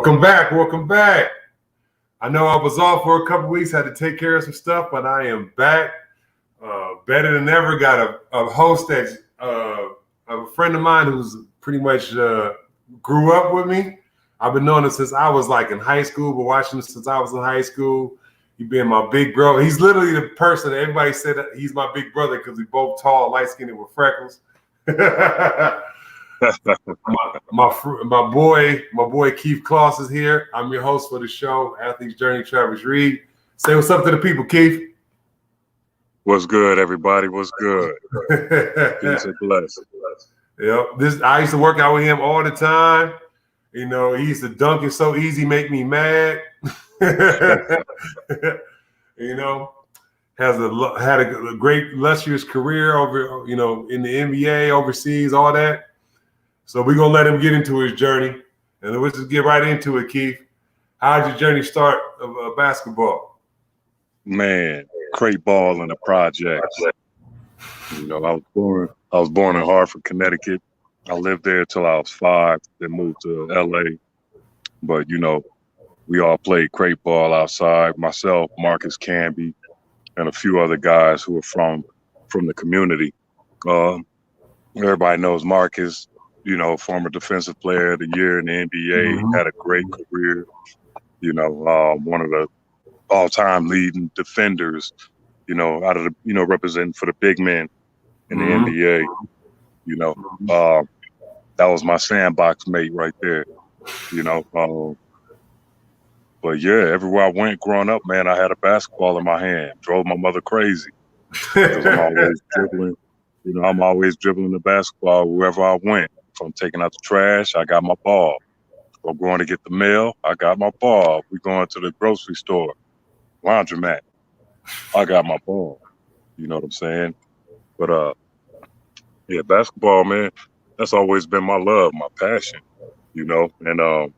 Welcome back. Welcome back. I know I was off for a couple weeks, had to take care of some stuff, but I am back. Better than ever. Got a host that's a friend of mine who's pretty much grew up with me. I've been knowing him since I was like in high school, but watching him since I was in high school. He being my big bro. He's literally the person that everybody said that he's my big brother because we both tall, light-skinned with freckles. my boy Keith Kloss is here. I'm your host for the show, Athlete's Journey, Travis Reed. Say what's up to the people, Keith. What's good, everybody? What's good? Peace and blessings. Yep. I used to work out with him all the time. You know, he used to dunk it so easy, make me mad. You know, had a great, illustrious career over, you know, in the NBA, overseas, all that. So we're gonna let him get into his journey, and let's just get right into it, Keith. How did your journey start of basketball? Man, crate ball in the projects. You know, I was born in Hartford, Connecticut. I lived there till I was 5, then moved to LA. But you know, we all played crate ball outside. Myself, Marcus Camby, and a few other guys who were from the community. Everybody knows Marcus. You know, former defensive player of the year in the NBA, had a great career. You know, one of the all-time leading defenders. You know, out of the, you know, representing for the big men in the NBA. You know, that was my sandbox mate right there. You know, but yeah, everywhere I went growing up, man, I had a basketball in my hand. Drove my mother crazy because I'm always dribbling. You know, I'm always dribbling the basketball wherever I went. If I'm taking out the trash, I got my ball. If I'm going to get the mail, I got my ball. If we going to the grocery store, laundromat, I got my ball. You know what I'm saying? But yeah, basketball, man, that's always been my love, my passion. You know, and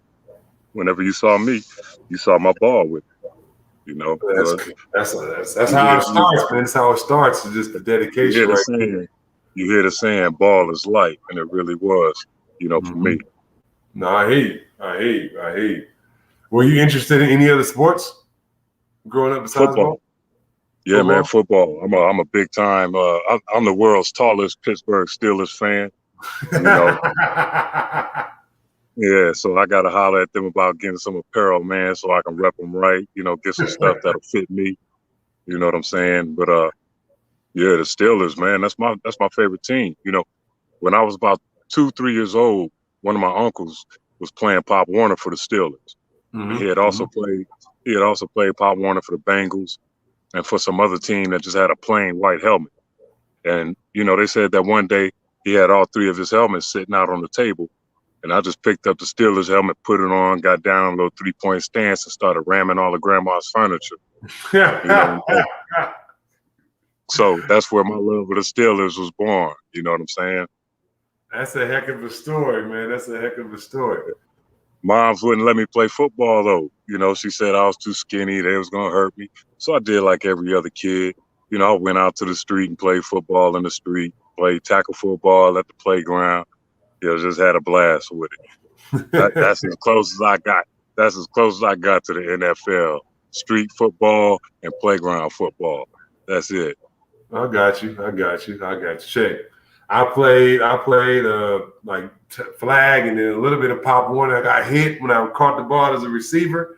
whenever you saw me, you saw my ball with me. You know, that's how it starts, man. That's how it starts. It's just the dedication, right? You hear the saying, ball is life, and it really was, you know, for me. No, I hear you. Were you interested in any other sports growing up besides football? Yeah, football? Man, football. I'm a big time. I'm the world's tallest Pittsburgh Steelers fan. You know. Yeah, so I got to holler at them about getting some apparel, man, so I can rep them right. You know, get some stuff that'll fit me. You know what I'm saying? But yeah, the Steelers, man, that's my favorite team. You know, when I was about 2-3 years old, one of my uncles was playing Pop Warner for the Steelers. He had also played Pop Warner for the Bengals and for some other team that just had a plain white helmet. And you know, they said that one day he had all 3 of his helmets sitting out on the table, and I just picked up the Steelers helmet, put it on, got down a little 3-point stance, and started ramming all of Grandma's furniture. You know, so that's where my love of the Steelers was born. You know what I'm saying? That's a heck of a story, man. That's a heck of a story. Moms wouldn't let me play football, though. You know, she said I was too skinny. They was going to hurt me. So I did like every other kid. You know, I went out to the street and played football in the street, played tackle football at the playground. You know, just had a blast with it. That's as close as I got. That's as close as I got to the NFL. Street football and playground football. That's it. I got you. Check. I played like flag and then a little bit of Pop Warner. I got hit when I caught the ball as a receiver.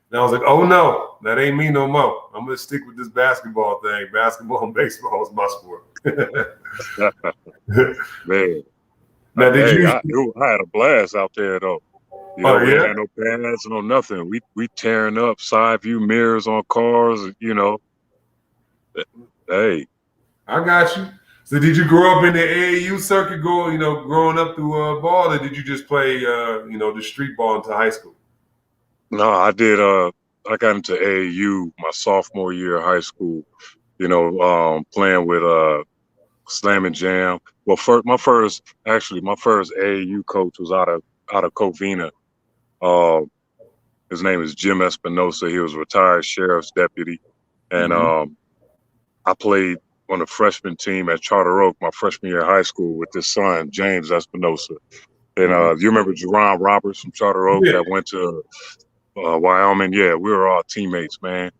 And I was like, oh no, that ain't me no more. I'm gonna stick with this basketball thing. Basketball and baseball is my sport. Man. Now, I had a blast out there though. You know, we had no pads, no nothing. We tearing up side view mirrors on cars, you know. Hey. I got you. So did you grow up in the AAU circuit, growing up through ball, or did you just play, the street ball into high school? No, I did. I got into AAU my sophomore year of high school, you know, playing with Slam and Jam. Well, my first AAU coach was out of Covina. His name is Jim Espinosa. He was a retired sheriff's deputy. And I played on the freshman team at Charter Oak my freshman year of high school with his son, James Espinosa. And you remember Jerron Roberts from Charter Oak that went to Wyoming? Yeah, we were all teammates, man.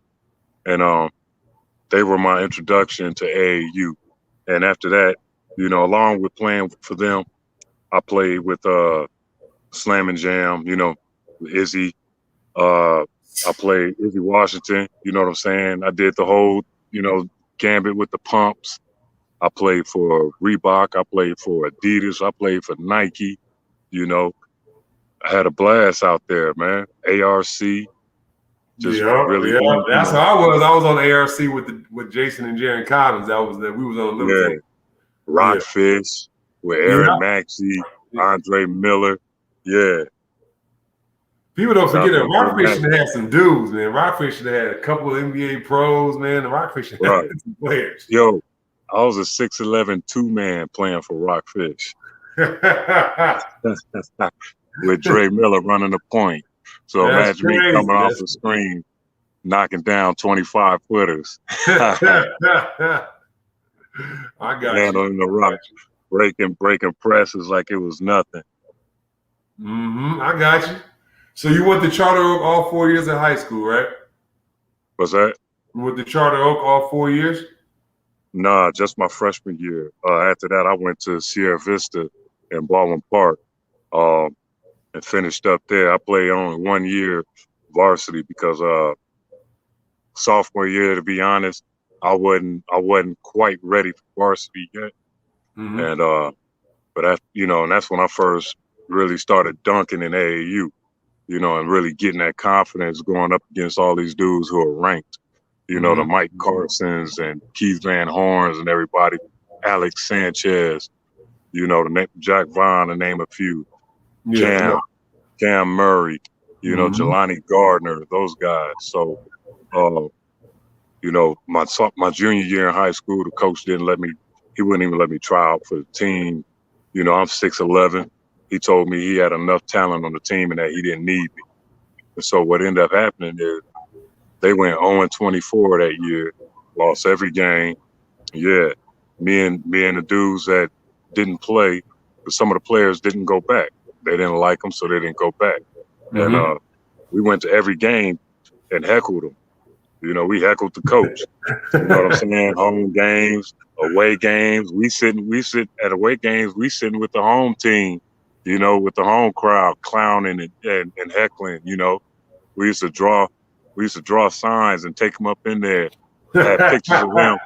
And they were my introduction to AAU. And after that, along with playing for them, I played with Slam and Jam, with Izzy. I played Izzy Washington, you know what I'm saying? I did the whole, gambit with the pumps. I played for Reebok. I played for Adidas. I played for Nike. I had a blast out there, man. ARC. Just really. Yeah. That's how I was. I was on ARC with Jason and Jaron Collins. We was on Liverpool. Yeah. Rockfish with Aaron Maxey, Andre Miller. Yeah. People don't forget that Rockfish had some dudes, man. Rockfish had a couple of NBA pros, man. The Rockfish had some players. Yo, I was a 6'11" two-man playing for Rockfish. With Dre Miller running the point. So imagine me coming off the screen, knocking down 25-footers. I got handling the rocks, breaking presses like it was nothing. I got you. So you went to Charter Oak all 4 years of high school, right? What's that? You went to Charter Oak all 4 years? Nah, just my freshman year. After that, I went to Sierra Vista in Baldwin Park and finished up there. I played only 1 year varsity because sophomore year, to be honest, I wasn't quite ready for varsity yet. And but and that's when I first really started dunking in AAU. And really getting that confidence going up against all these dudes who are ranked. The Mike Carsons and Keith Van Horns and everybody, Alex Sanchez, Jack Vaughn, to name a few, Cam Murray, Jelani Gardner, those guys. So, my junior year in high school, the coach he wouldn't even let me try out for the team. I'm 6'11". He told me he had enough talent on the team and that he didn't need me. And so what ended up happening is they went 0-24 that year, lost every game. Yeah, me and the dudes that didn't play, but some of the players didn't go back. They didn't like them, so they didn't go back. And we went to every game and heckled them. We heckled the coach. You know what I'm saying? Home games, away games. We sit at away games. We sitting with the home team. With the home crowd clowning and heckling. We used to draw signs and take them up in there. Had pictures of them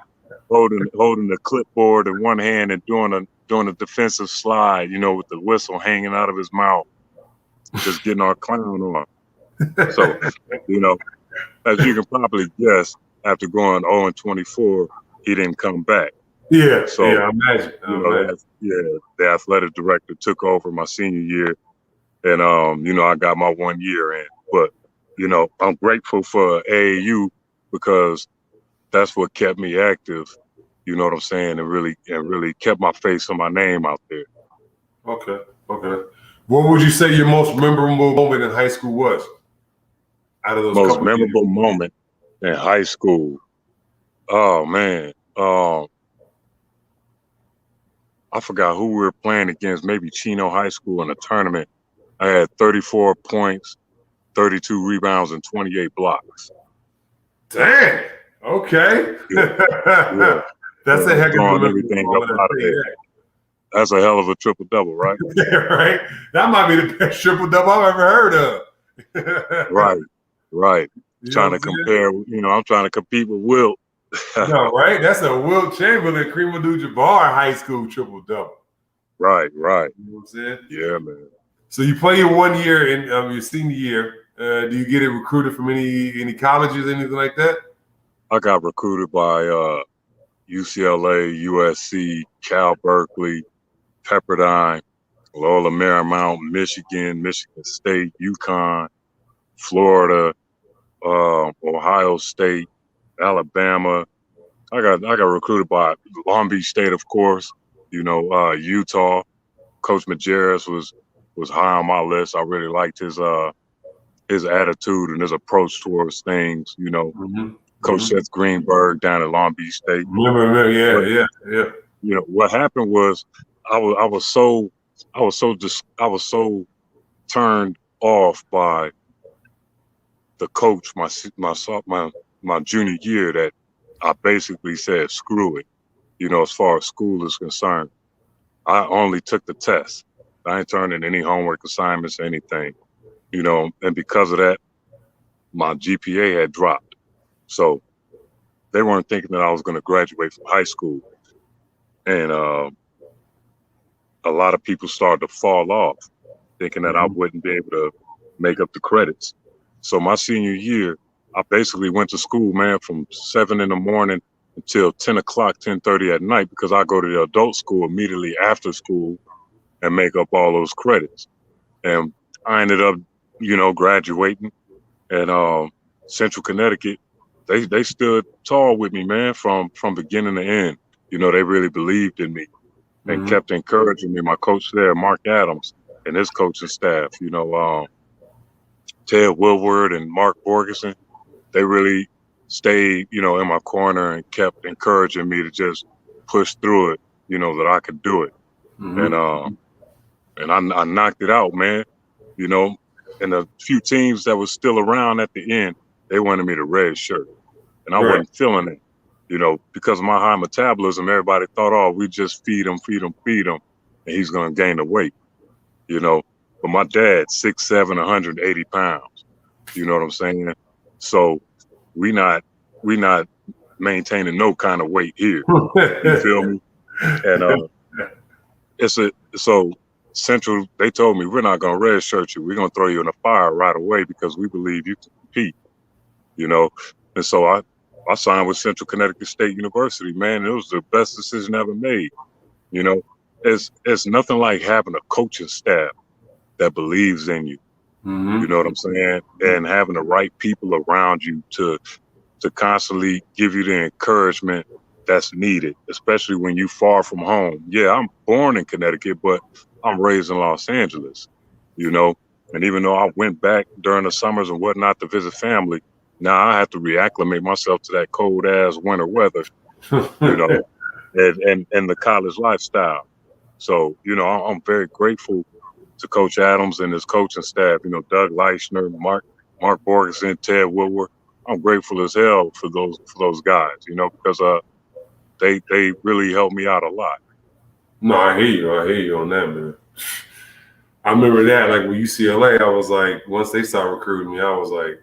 holding the clipboard in one hand and doing a defensive slide. With the whistle hanging out of his mouth, just getting our clown on. So, as you can probably guess, after going 0-24, he didn't come back. Yeah. So, I imagine. The athletic director took over my senior year, and I got my 1 year in. But I'm grateful for AAU because that's what kept me active. You know what I'm saying, and really kept my face and my name out there. Okay. What would you say your most memorable moment in high school was? Out of those most memorable moment in high school. Oh man. I forgot who we were playing against, maybe Chino High School in a tournament. I had 34 points, 32 rebounds, and 28 blocks. Dang. Okay. Yeah. That's a heck of a everything up out of there. That's a hell of a triple-double, right? Right. That might be the best triple-double I've ever heard of. Right. Trying to compare, I'm trying to compete with Wilt. No, right? That's a Wilt Chamberlain, Kareem Abdul-Jabbar high school triple-double. Right. You know what I'm saying? Yeah, man. So you play your 1 year in your senior year. Do you get it recruited from any colleges, anything like that? I got recruited by UCLA, USC, Cal Berkeley, Pepperdine, Loyola Marymount, Michigan State, UConn, Florida, Ohio State, Alabama. I got recruited by Long Beach State, of course. Utah. Coach Majerus was high on my list. I really liked his attitude and his approach towards things. Coach Seth Greenberg down at Long Beach State. Remember, yeah. What happened was I was so I was so turned off by the coach my junior year that I basically said, screw it. As far as school is concerned, I only took the test. I ain't turned in any homework assignments or anything, and because of that, my GPA had dropped. So they weren't thinking that I was going to graduate from high school. And a lot of people started to fall off, thinking that I wouldn't be able to make up the credits. So my senior year, I basically went to school, man, from 7 in the morning until 10 o'clock, 10:30 at night, because I go to the adult school immediately after school and make up all those credits. And I ended up, graduating. And Central Connecticut, they stood tall with me, man, from beginning to end. They really believed in me and kept encouraging me. My coach there, Mark Adams, and his coaching staff, Ted Woodward and Mark Borgeson, they really stayed, in my corner and kept encouraging me to just push through it, that I could do it. And I knocked it out, man. And a few teams that was still around at the end, they wanted me to red shirt. And I wasn't feeling it, because of my high metabolism. Everybody thought, oh, we just feed him, and he's going to gain the weight, But my dad, 6'7", 180 pounds. You know what I'm saying? So we not maintaining no kind of weight here. You feel me? And so Central, they told me, we're not going to red shirt you. We're going to throw you in the fire right away because we believe you can compete, And so I signed with Central Connecticut State University, man. It was the best decision ever made. It's nothing like having a coaching staff that believes in you. You know what I'm saying? And having the right people around you to constantly give you the encouragement that's needed, especially when you far from home. Yeah, I'm born in Connecticut, but I'm raised in Los Angeles, And even though I went back during the summers and whatnot to visit family, now I have to reacclimate myself to that cold ass winter weather, and the college lifestyle. So, I'm very grateful to Coach Adams and his coaching staff, Doug Leichner, Mark Borgeson, Ted Woodward. I'm grateful as hell for those guys, because they really helped me out a lot. No, I hear you on that, man. I remember that, like with UCLA, I was like, once they started recruiting me, I was like,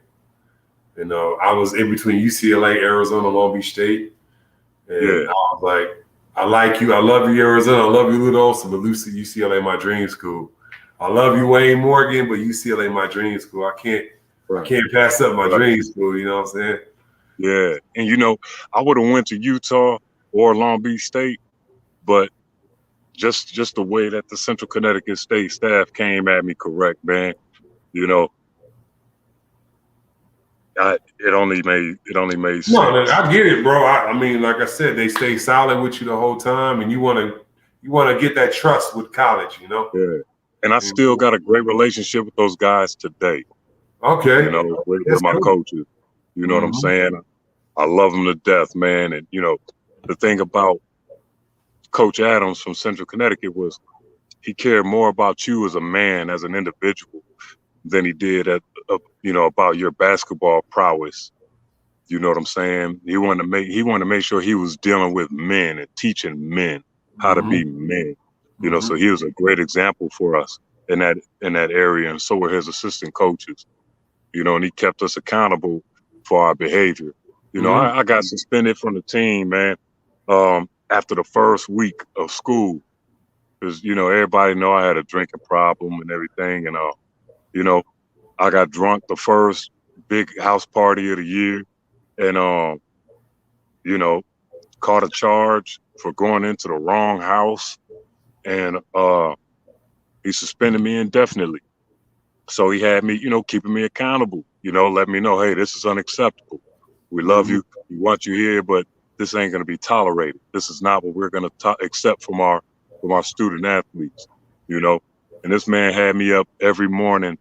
I was in between UCLA, Arizona, Long Beach State. And I was like, I like you. I love you, Arizona. I love you, Ludolson, but UCLA, my dream school. I love you, Wayne Morgan, but UCLA, my dream school. I can't pass up my dream school. You know what I'm saying? Yeah, and I would have went to Utah or Long Beach State, but just the way that the Central Connecticut State staff came at me correct, man. It only made sense. No, I get it, bro. I mean, like I said, they stay solid with you the whole time, and you want to get that trust with college, Yeah, and I still got a great relationship with those guys today. Okay, with my coaches. You know what I'm saying? I love them to death, man. And the thing about Coach Adams from Central Connecticut was he cared more about you as a man, as an individual, than he did about your basketball prowess. You know what I'm saying? He wanted to make sure he was dealing with men and teaching men how to be men. So he was a great example for us in that area, and so were his assistant coaches. And he kept us accountable for our behavior. I got suspended from the team, man, after the first week of school, because everybody know I had a drinking problem and everything, and I got drunk the first big house party of the year, and caught a charge for going into the wrong house, and he suspended me indefinitely. So he had me, keeping me accountable, let me know, hey, this is unacceptable. We love you. We want you here, but this ain't going to be tolerated. This is not what we're going to accept from our student athletes, And this man had me up every morning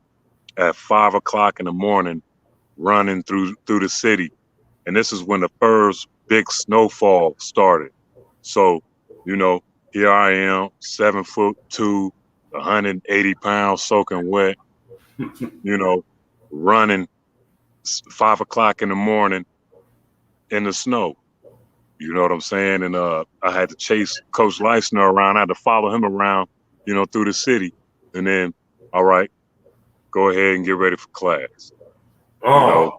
at 5 o'clock in the morning, running through the city. And this is when the first big snowfall started. So, here I am, 7'2", 180 pounds soaking wet, running 5 o'clock in the morning in the snow. You know what I'm saying? And I had to chase Coach Leisner around. I had to follow him around, through the city. And then, all right, go ahead and get ready for class. And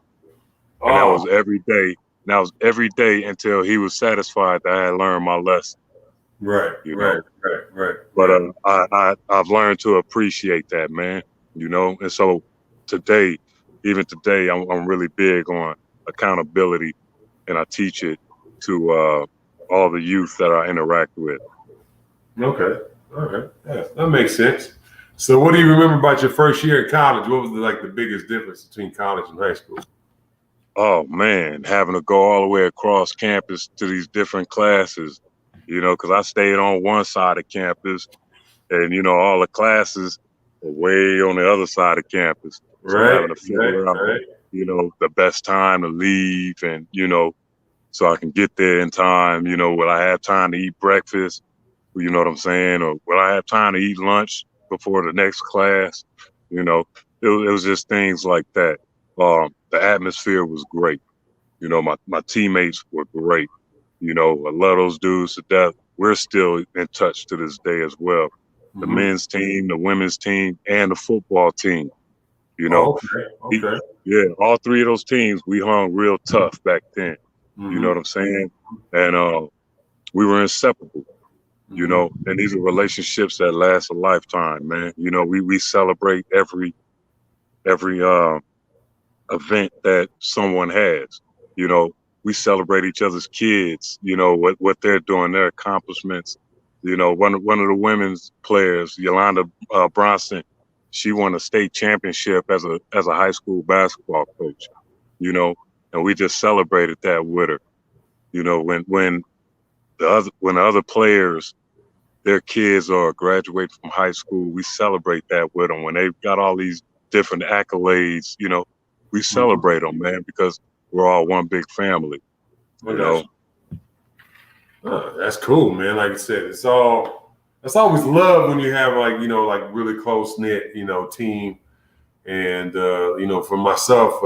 that was every day. And that was every day until he was satisfied that I had learned my lesson. Right. But I've learned to appreciate that, man. And so even today, I'm really big on accountability, and I teach it to all the youth that I interact with. Okay. All right. Yeah, that makes sense. So what do you remember about your first year at college? What was the biggest difference between college and high school? Oh man, having to go all the way across campus to these different classes, because I stayed on one side of campus, and all the classes were way on the other side of campus. So having to figure out, the best time to leave, and so I can get there in time. Will I have time to eat breakfast? You know what I'm saying? Or will I have time to eat lunch before the next class? It was just things like that. The atmosphere was great. My teammates were great. I love those dudes to death. We're still in touch to this day as well. The men's team, the women's team, and the football team. Okay. Yeah, all three of those teams, we hung real tough back then. You know what I'm saying? And we were inseparable. And these are relationships that last a lifetime, man. We celebrate every event that someone has. We celebrate each other's kids, what they're doing, their accomplishments. One of the women's players, Yolanda Bronson, she won a state championship as a high school basketball coach, and we just celebrated that with her. When the other players, their kids are graduating from high school, we celebrate that with them. When they've got all these different accolades, we celebrate them, man, because we're all one big family. That's cool, man. Like I said, it's always love when you have really close knit, team. And for myself,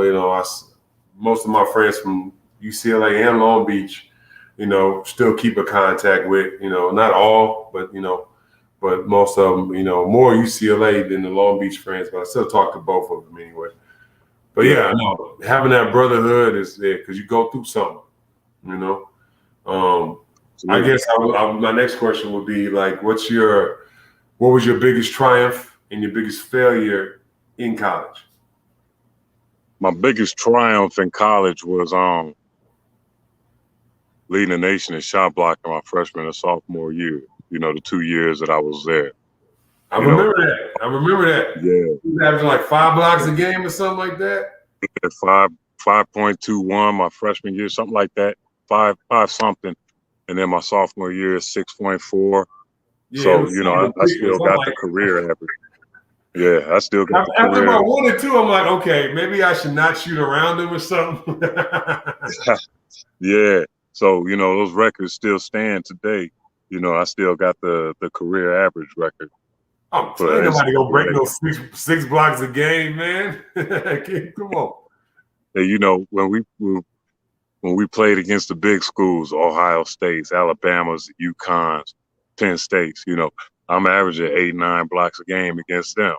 most of my friends from UCLA and Long Beach, still keep a contact with, not all, but most of them, more UCLA than the Long Beach friends, but I still talk to both of them anyway. But yeah, I know having that brotherhood is there because you go through something, I guess my next question would be what was your biggest triumph and your biggest failure in college? My biggest triumph in college was leading the nation in shot blocking my freshman and sophomore year. The 2 years that I was there. I remember that. Yeah. You averaging 5 blocks a game or something like that? Yeah, 5.21 my freshman year, something like that. 5 something. And then my sophomore year is 6.4. Yeah, so, I still got the career average. Yeah, I still got the career. After about 1 or 2, I'm like, okay, maybe I should not shoot around him or something. Yeah. So, those records still stand today. I still got the career average record. Oh, ain't nobody gonna break no 6 blocks a game, man. Come on. Hey, when we played against the big schools, Ohio States, Alabama's, UConn's, Penn State's, I'm averaging 8-9 blocks a game against them.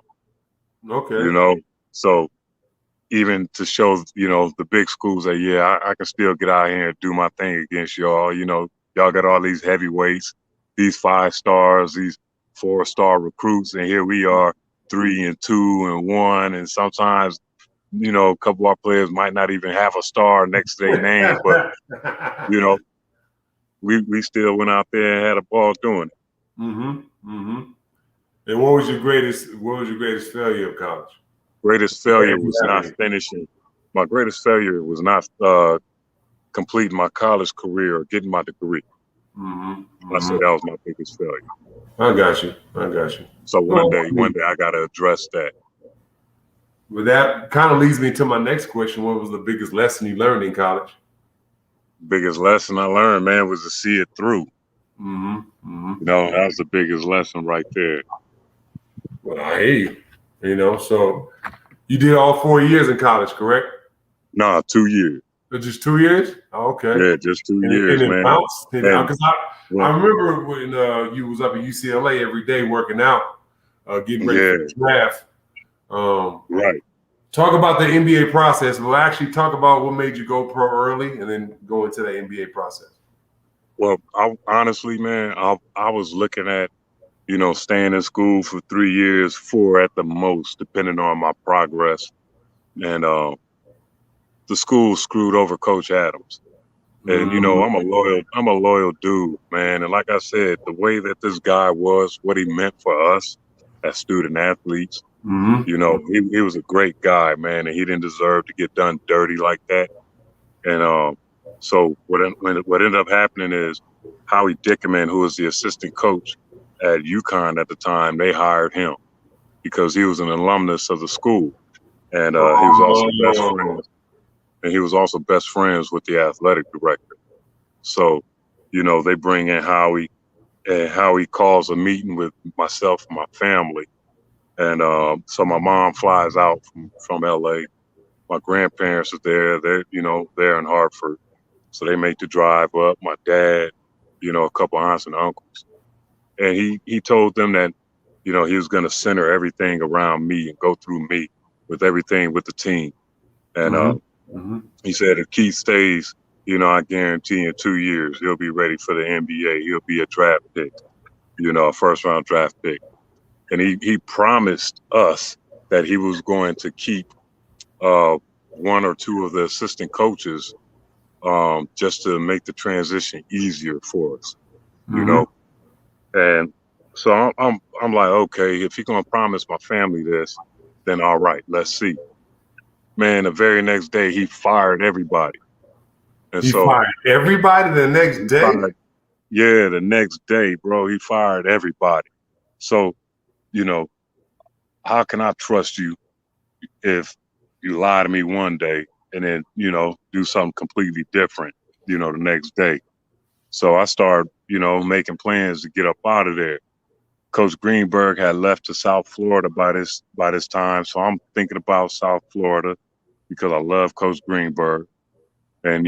Okay. So even to show, the big schools that, I can still get out here and do my thing against y'all. Y'all got all these heavyweights, these 5-stars, these 4-star recruits, and here we are 3 and 2 and 1, and sometimes a couple of our players might not even have a star next to their name, but we still went out there and had a ball doing it. And what was your greatest failure of college? Greatest failure was not finishing. My greatest failure was not completing my college career or getting my degree. I said that was my biggest failure. I got you. So one day I got to address that. But that kind of leads me to my next question. What was the biggest lesson you learned in college? Biggest lesson I learned, man, was to see it through. That was the biggest lesson right there. Well, I hear you. You know, so you did all 4 years in college, correct? Nah, 2 years. Or just 2 years? Oh, okay. Yeah, just 2 And years, it man. bounced. And Because I well, remember when you was up at UCLA every day working out, getting ready for yeah, the draft. Um, right. talk about the NBA process. We'll actually talk about what made you go pro early and then go into the NBA process. Well, honestly, man, I was looking at, staying in school for 3 years, 4 at the most, depending on my progress. And the school screwed over Coach Adams. And Mm-hmm. I'm a loyal dude, man. And like I said, the way that this guy was, what he meant for us as student athletes, Mm-hmm. he was a great guy, man, and he didn't deserve to get done dirty like that. And so what ended up happening is Howie Dickerman, who was the assistant coach at UConn at the time, they hired him because he was an alumnus of the school, and he was also best Oh. friends, and he was also best friends with the athletic director. So, they bring in Howie, and Howie calls a meeting with myself and my family, and so my mom flies out from LA. My grandparents are there. They're in Hartford. So they make the drive up. My dad, a couple aunts and uncles. And he told them that, he was going to center everything around me and go through me with everything with the team. And Mm-hmm. Mm-hmm. he said, if Keith stays, I guarantee in 2 years, he'll be ready for the NBA. He'll be a draft pick, a first round draft pick. And he promised us that he was going to keep one or two of the assistant coaches just to make the transition easier for us, you Mm-hmm. know. And so I'm like, okay, if you're gonna promise my family this, then all right, let's see. Man, the very next day he fired everybody, and He so fired everybody the next he day? fired. Yeah, the next day, bro, he fired everybody. So you know, how can I trust you if you lie to me one day and then do something completely different, the next day? So I started, making plans to get up out of there. Coach Greenberg had left to South Florida by this time, so I'm thinking about South Florida because I love Coach Greenberg, and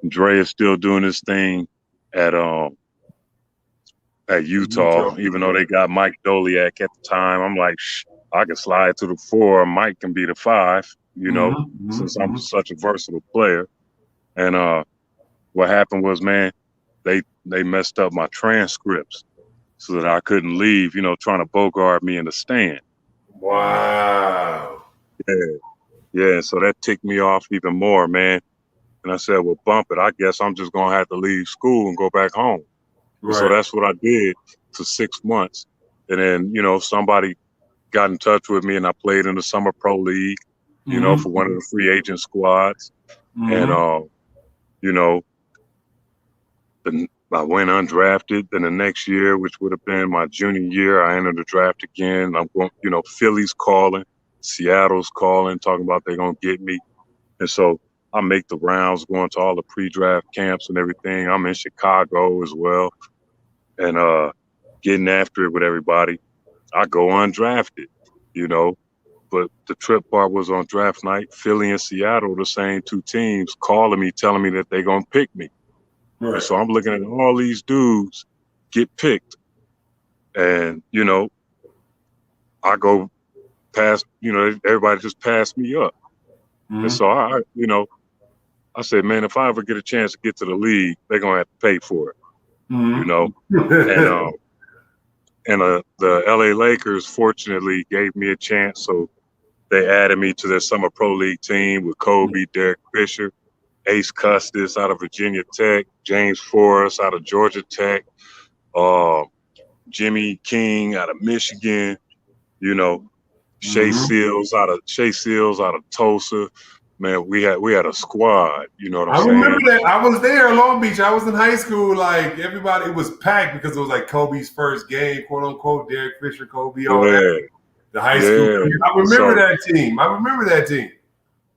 Dre is still doing his thing at Utah, Utah. even though they got Mike Doliak at the time. I'm like, I can slide to the 4, Mike can be the 5, Mm-hmm. since I'm Mm-hmm. such a versatile player. And what happened was, man, they messed up my transcripts so that I couldn't leave, trying to bogart me in the stand. Wow. Yeah, yeah. So that ticked me off even more, man. And I said, well, bump it. I guess I'm just gonna have to leave school and go back home. And so Right. that's what I did for 6 months. And then, somebody got in touch with me and I played in the summer pro league, Mm-hmm. for one of the free agent squads. And Mm-hmm. you know, then I went undrafted. Then the next year, which would have been my junior year, I entered the draft again. I'm going, Philly's calling, Seattle's calling, talking about they're gonna get me. And so I make the rounds, going to all the pre-draft camps and everything. I'm in Chicago as well, and getting after it with everybody. I go undrafted, you know. But the trip part was on draft night. Philly and Seattle, the same two teams, calling me, telling me that they're gonna pick me. And Right. so I'm looking at all these dudes get picked. And, I go past, everybody just passed me up. And Mm-hmm. so I said, man, if I ever get a chance to get to the league, they're gonna have to pay for it, you know. And Mm-hmm. the LA Lakers fortunately gave me a chance. So they added me to their summer pro league team with Kobe, Derek Fisher, Ace Custis out of Virginia Tech, James Forrest out of Georgia Tech, uh, Jimmy King out of Michigan, you know, Mm-hmm. Shea Seals out of Tulsa. Man, we had a squad, you know what I'm I remember saying? that. I was there in Long Beach. I was in high school. Like everybody, it was packed because it was like Kobe's first game, quote unquote. Derek Fisher, Kobe, all that. Yeah, The high school. yeah. I remember So that team. I remember that team.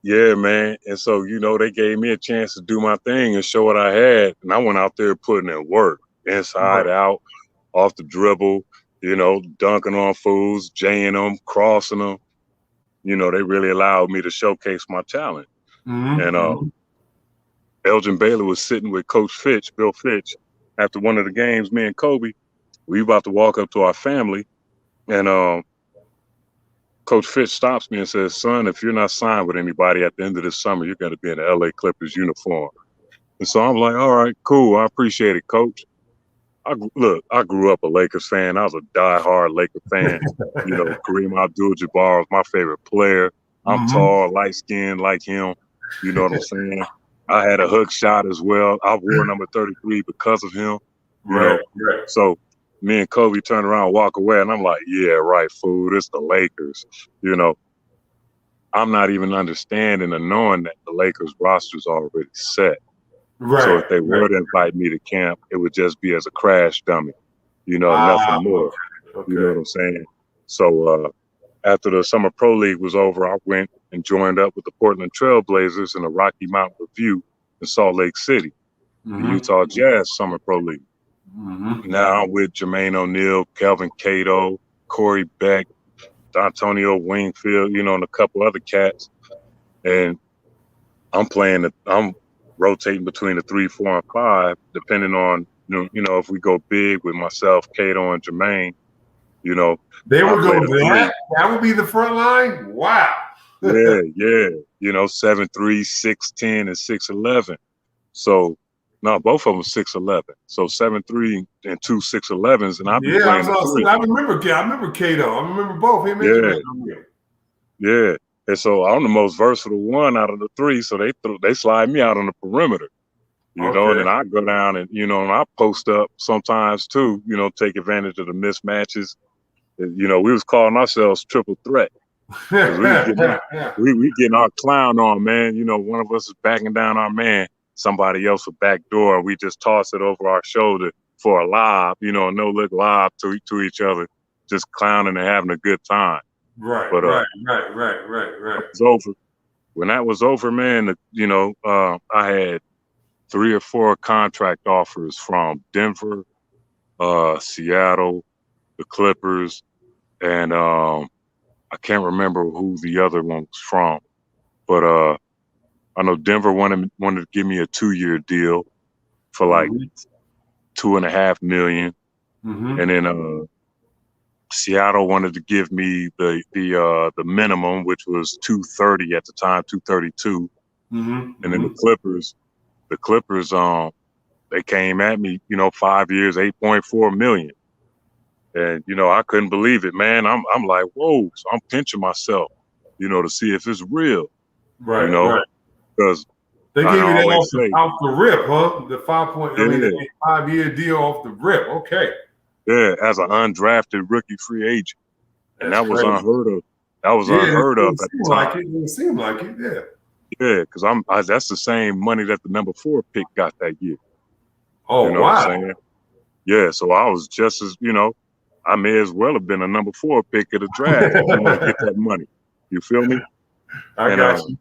yeah, man. And so, they gave me a chance to do my thing and show what I had. And I went out there putting in work, inside Right. out, off the dribble, dunking on fools, jaying them, crossing them. They really allowed me to showcase my talent. And Elgin Baylor was sitting with Coach Fitch, Bill Fitch, after one of the games. Me and Kobe, we about to walk up to our family, and Coach Fitch stops me and says, "Son, if you're not signed with anybody at the end of this summer, you're going to be in the LA Clippers uniform." And so I'm like, "All right, cool. I appreciate it, Coach." I grew up a Lakers fan. I was a diehard Laker fan. Kareem Abdul-Jabbar was my favorite player. I'm tall, light-skinned like him. You know what I'm saying? I had a hook shot as well. I wore number 33 because of him. Right. So me and Kobe turn around, walk away, and I'm like, "Yeah, right, fool. It's the Lakers." I'm not even understanding and knowing that the Lakers roster's already set. Right. So if they were to invite me to camp, it would just be as a crash dummy, nothing more. Okay. You know what I'm saying? So after the Summer Pro League was over, I went and joined up with the Portland Trail Blazers in the Rocky Mountain Review in Salt Lake City, the Utah Jazz Summer Pro League. Now I'm with Jermaine O'Neal, Kelvin Cato, Corey Beck, D'Antonio Wingfield, and a couple other cats. And I'm rotating between the 3, 4, and 5, depending on, if we go big with myself, Cato, and Jermaine, They would go that? That would be the front line? Wow. Yeah. 7'3", 6'10", and 6'11". So, no, both of them 6'11". So 7'3" and 2 6'11s, and I've been playing the 3. I remember Cato. I remember both him and Jermaine. Yeah. And so I'm the most versatile one out of the 3, so they slide me out on the perimeter, and then I go down and, and I post up sometimes too, take advantage of the mismatches. And, we was calling ourselves triple threat. Cause we getting our clown on, man. One of us is backing down our man, somebody else will backdoor, and we just toss it over our shoulder for a lob, no look lob to each other, just clowning and having a good time. Right. It was over. When that was over, man, I had 3 or 4 contract offers from Denver, Seattle, the Clippers, and I can't remember who the other one was from, but I know Denver wanted to give me a 2-year deal for like $2.5 million, and then Seattle wanted to give me the minimum, which was $230 at the time, $232, and then the Clippers they came at me, 5 years, $8.4 million. And, I couldn't believe it, man. I'm like, whoa. So I'm pinching myself, to see if it's real. Right. Because they gave you that off the rip, huh? The 5-year deal off the rip. Okay. Yeah, as an undrafted rookie free agent. And that was unheard of. That was unheard of at the time. It seemed like it, yeah. Yeah, because that's the same money that the number 4 pick got that year. Oh, wow. What I'm saying? Yeah, so I was just as, I may as well have been a number 4 pick at the draft, to get that money. You feel me? I got you.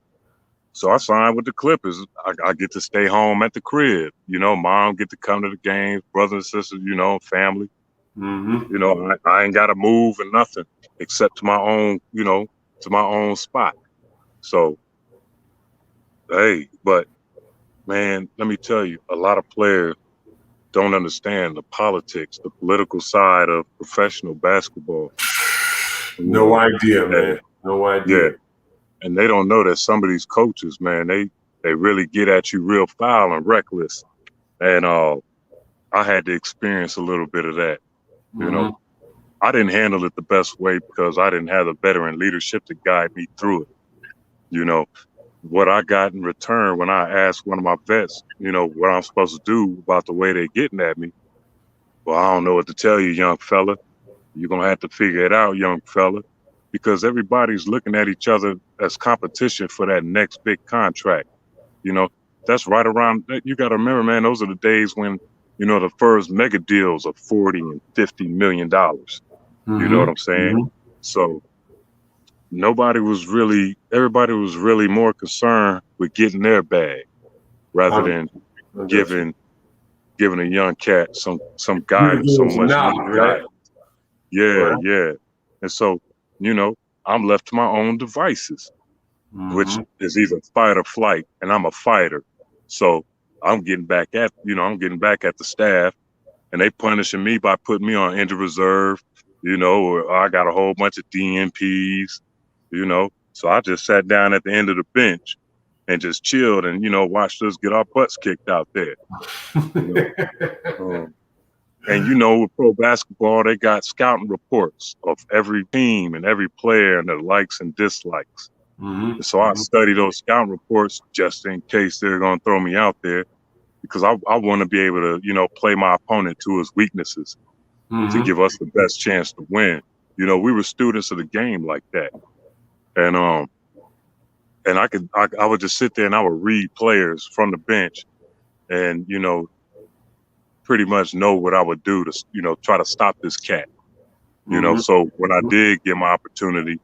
So I signed with the Clippers. I get to stay home at the crib. Mom get to come to the games, brothers and sisters, family. I ain't got to move or nothing except to my own spot. So, hey, but man, let me tell you, a lot of players don't understand the politics, the political side of professional basketball. No idea, man. No idea. Yeah. And they don't know that some of these coaches, man, they really get at you real foul and reckless. And I had to experience a little bit of that. I didn't handle it the best way because I didn't have the veteran leadership to guide me through it. What I got in return when I asked one of my vets, what I'm supposed to do about the way they're getting at me. Well, I don't know what to tell you, young fella. You're going to have to figure it out, young fella, because everybody's looking at each other as competition for that next big contract. That's right around, you got to remember, man, those are the days when, the first mega deals are $40 and $50 million. You know what I'm saying? So everybody was really more concerned with getting their bag rather than giving a young cat some guidance, so much needed guidance. Yeah, yeah. And so, you know, I'm left to my own devices, which is either fight or flight, and I'm a fighter. So I'm getting back at the staff, and they punishing me by putting me on injured reserve, or I got a whole bunch of DNPs, So I just sat down at the end of the bench and just chilled and, watched us get our butts kicked out there. And with pro basketball, they got scouting reports of every team and every player and their likes and dislikes. So I study those scouting reports just in case they're going to throw me out there, because I want to be able to, play my opponent to his weaknesses to give us the best chance to win. We were students of the game like that. And I would just sit there and I would read players from the bench and, pretty much know what I would do to, try to stop this cat. So when I did get my opportunity,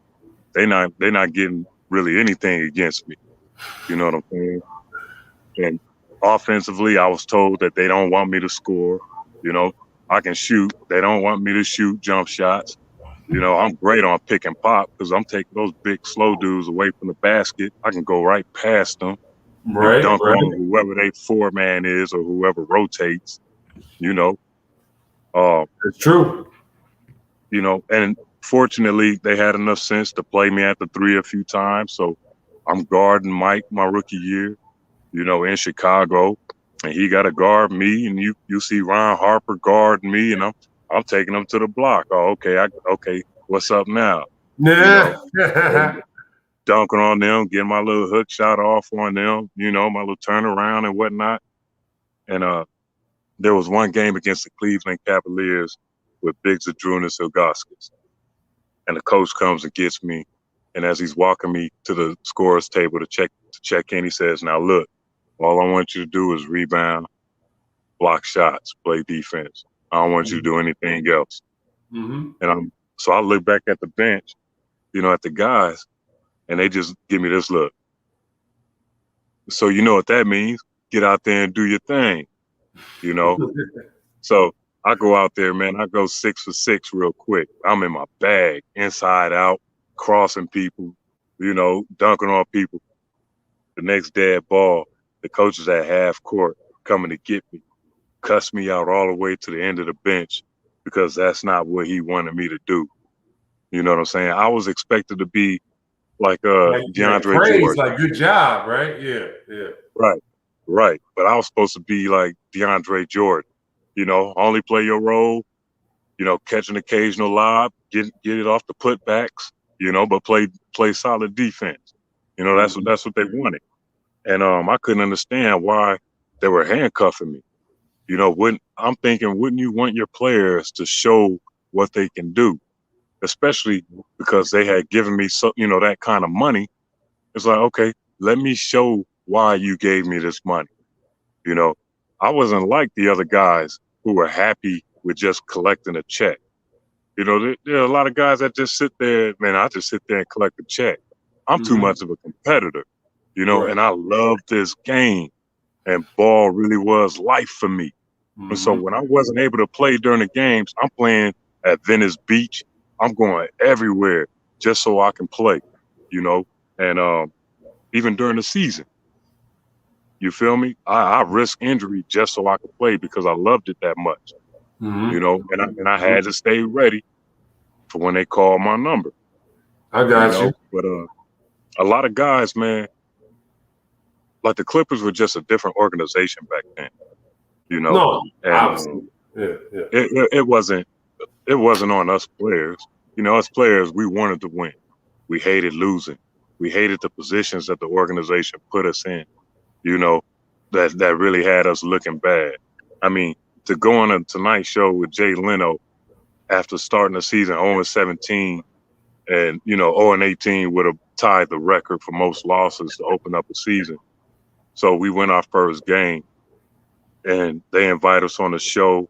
they're not getting really anything against me. You know what I'm saying? And offensively, I was told that they don't want me to score. I can shoot. They don't want me to shoot jump shots. I'm great on pick and pop because I'm taking those big, slow dudes away from the basket. I can go right past them and dunk on whoever they four-man is or whoever rotates, It's true. And fortunately, they had enough sense to play me at the three a few times. So I'm guarding Mike my rookie year, in Chicago, and he got to guard me. And you see Ron Harper guarding me, and I'm taking him to the block. Oh, okay. What's up now? Yeah. Dunking on them, getting my little hook shot off on them, my little turnaround and whatnot. And there was one game against the Cleveland Cavaliers with Big Zadrunas Ilgauskas. And the coach comes and gets me. And as he's walking me to the scorer's table to check in, he says, "Now look, all I want you to do is rebound, block shots, play defense. I don't want you to do anything else." And so I look back at the bench, at the guys, and they just give me this look. So you know what that means? Get out there and do your thing, So I go out there, man. I go 6 for 6 real quick. I'm in my bag, inside out, crossing people, dunking on people. The next dead ball, the coach is at half court coming to get me, cuss me out all the way to the end of the bench because that's not what he wanted me to do. You know what I'm saying? I was expected to be like DeAndre Jordan. Like, good job, right? Yeah. Right. But I was supposed to be like DeAndre Jordan. Only play your role, catch an occasional lob, get it off the putbacks, but play solid defense. That's what they wanted. And I couldn't understand why they were handcuffing me. I'm thinking, wouldn't you want your players to show what they can do? Especially because they had given me that kind of money. It's like, okay, let me show why you gave me this money. I wasn't like the other guys who were happy with just collecting a check. There are a lot of guys that just sit there, man, I just sit there and collect a check. I'm too much of a competitor, and I love this game, and ball really was life for me. And so when I wasn't able to play during the games, I'm playing at Venice Beach. I'm going everywhere just so I can play, and even during the season. You feel me? I risk injury just so I could play because I loved it that much, and I had to stay ready for when they called my number. I got you. But a lot of guys, man, like the Clippers were just a different organization back then, No, and obviously. it wasn't on us players. Us players, we wanted to win. We hated losing. We hated the positions that the organization put us in. That really had us looking bad. I mean, to go on a Tonight Show with Jay Leno after starting the season 0-17 and, 0-18 would have tied the record for most losses to open up a season. So we win our first game and they invite us on the show,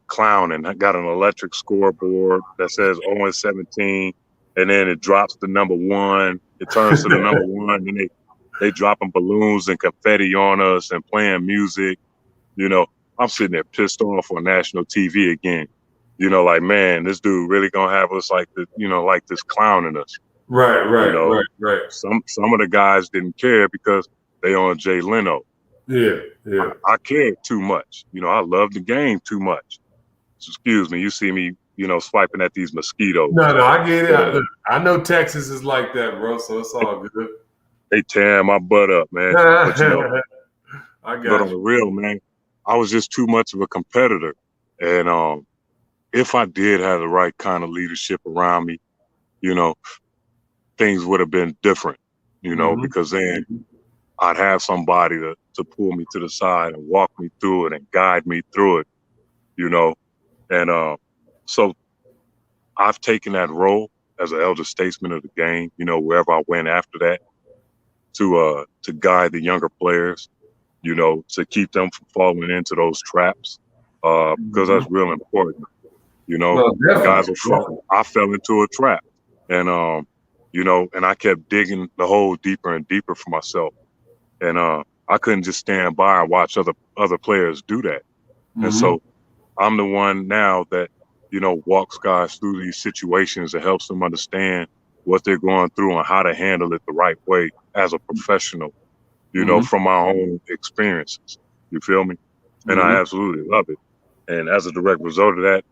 clowning. I got an electric scoreboard that says 0-17 and then it drops the number 1. It turns to the number 1 and they dropping balloons and confetti on us and playing music. I'm sitting there pissed off on national TV again, like, man, this dude really gonna have us like the, like this clowning us. Right. Some of the guys didn't care because they on Jay Leno. Yeah. I cared too much. I love the game too much. So, excuse me, you see me, swiping at these mosquitoes. No, I get it. I know Texas is like that, bro. So it's all good. They tearing my butt up, man. But I got but on the real, man, I was just too much of a competitor. And if I did have the right kind of leadership around me, things would have been different, because then I'd have somebody to pull me to the side and walk me through it and guide me through it, And so I've taken that role as an elder statesman of the game, wherever I went after that, to guide the younger players, to keep them from falling into those traps, because that's real important. Guys I fell into a trap, and and I kept digging the hole deeper and deeper for myself, and I couldn't just stand by and watch other players do that. And so I'm the one now that walks guys through these situations and helps them understand what they're going through and how to handle it the right way as a professional, from my own experiences. You feel me? And I absolutely love it. And as a direct result of that,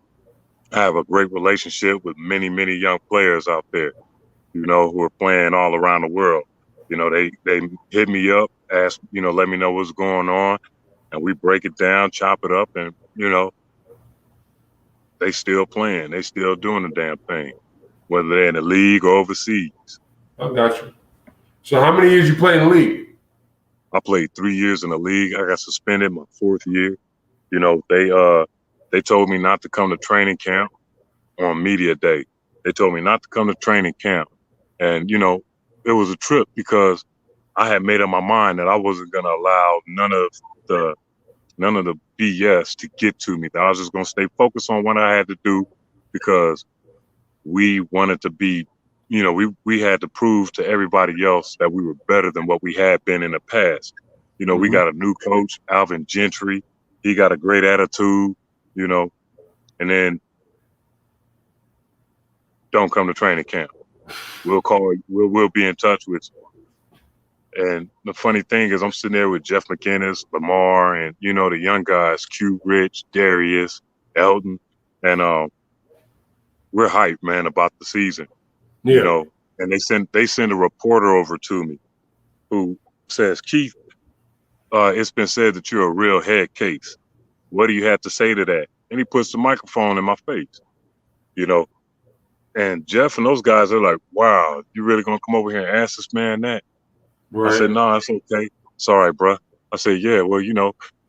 I have a great relationship with many, many young players out there, who are playing all around the world. They hit me up, ask, let me know what's going on, and we break it down, chop it up, and, they still playing. They still doing the damn thing, whether they're in the league or overseas. I got you. So how many years you play in the league? I played 3 years in the league. I got suspended my 4th year. They told me not to come to training camp on media day. They told me not to come to training camp. And, it was a trip because I had made up my mind that I wasn't going to allow none of the BS to get to me. That I was just going to stay focused on what I had to do, because we wanted to be, we had to prove to everybody else that we were better than what we had been in the past. We got a new coach, Alvin Gentry. He got a great attitude, and then don't come to training camp. We'll call you. We'll be in touch with you. And the funny thing is, I'm sitting there with Jeff McInnes, Lamar, and the young guys, Q, Rich, Darius, Elton, and we're hyped, man, about the season. Yeah. And they send a reporter over to me who says, Keith, it's been said that you're a real head case. What do you have to say to that? And he puts the microphone in my face, And Jeff and those guys are like, wow, you really gonna come over here and ask this man that? Right. I said, no, it's okay. It's all right, bro. I said, yeah, well,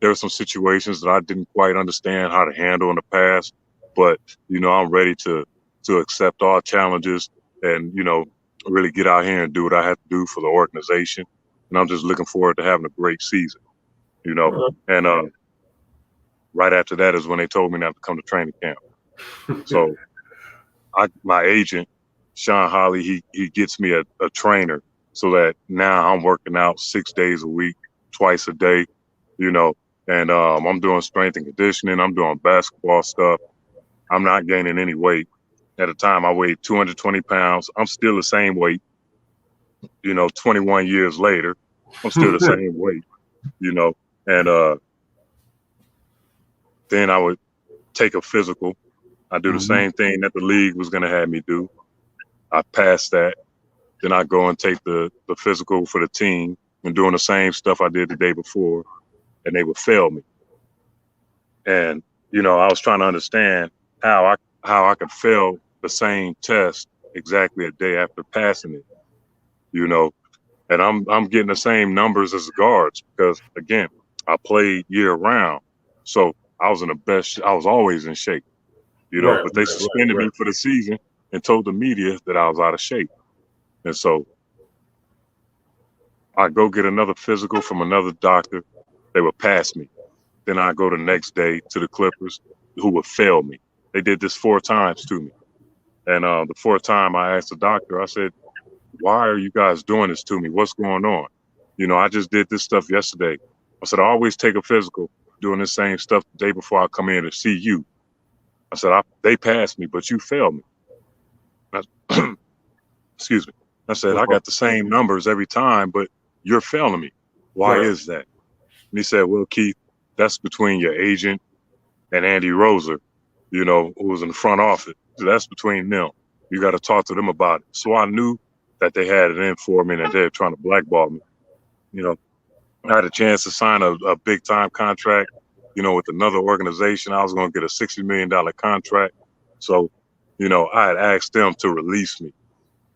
there were some situations that I didn't quite understand how to handle in the past, but, I'm ready to accept all challenges and, really get out here and do what I have to do for the organization. And I'm just looking forward to having a great season, And right after that is when they told me not to come to training camp. So my agent, Sean Holly, he gets me a trainer, so that now I'm working out 6 days a week, twice a day, and I'm doing strength and conditioning. I'm doing basketball stuff. I'm not gaining any weight. At the time, I weighed 220 pounds. I'm still the same weight, 21 years later. I'm still the same weight, and then I would take a physical. I do the same thing that the league was going to have me do. I passed that. Then I go and take the physical for the team and doing the same stuff I did the day before, and they would fail me. And, I was trying to understand how I could fail the same test exactly a day after passing it, and I'm getting the same numbers as the guards because, again, I played year round. So I was I was always in shape, but they suspended me for the season and told the media that I was out of shape. And so I go get another physical from another doctor. They would pass me. Then I go the next day to the Clippers, who would fail me. They did this 4 times to me. And the 4th time I asked the doctor, I said, why are you guys doing this to me? What's going on? I just did this stuff yesterday. I said, I always take a physical doing the same stuff the day before I come in to see you. I said, they passed me, but you failed me. Excuse me. I said, I got the same numbers every time, but you're failing me. Why is that? And he said, well, Keith, that's between your agent and Andy Roser, you know, who was in the front office. So that's between them. You got to talk to them about it. So I knew that they had it in for me and that they were trying to blackball me. You know, I had a chance to sign a big time contract, you know, with another organization. I was going to get a $60 million contract. So, you know, I had asked them to release me,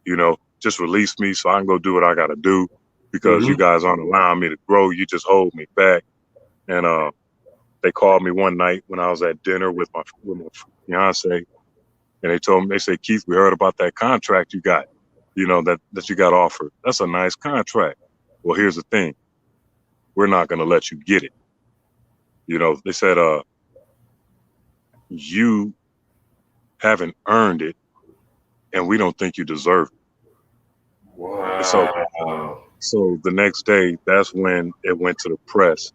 you know, just release me so I can go do what I got to do because you guys aren't allowing me to grow. You just hold me back. And they called me one night when I was at dinner with my fiance, and they told me, they said, Keith, we heard about that contract you got, you know, that you got offered. That's a nice contract. Well, here's the thing. We're not going to let you get it. You know, they said, you haven't earned it, and we don't think you deserve it. Wow. So the next day, that's when it went to the press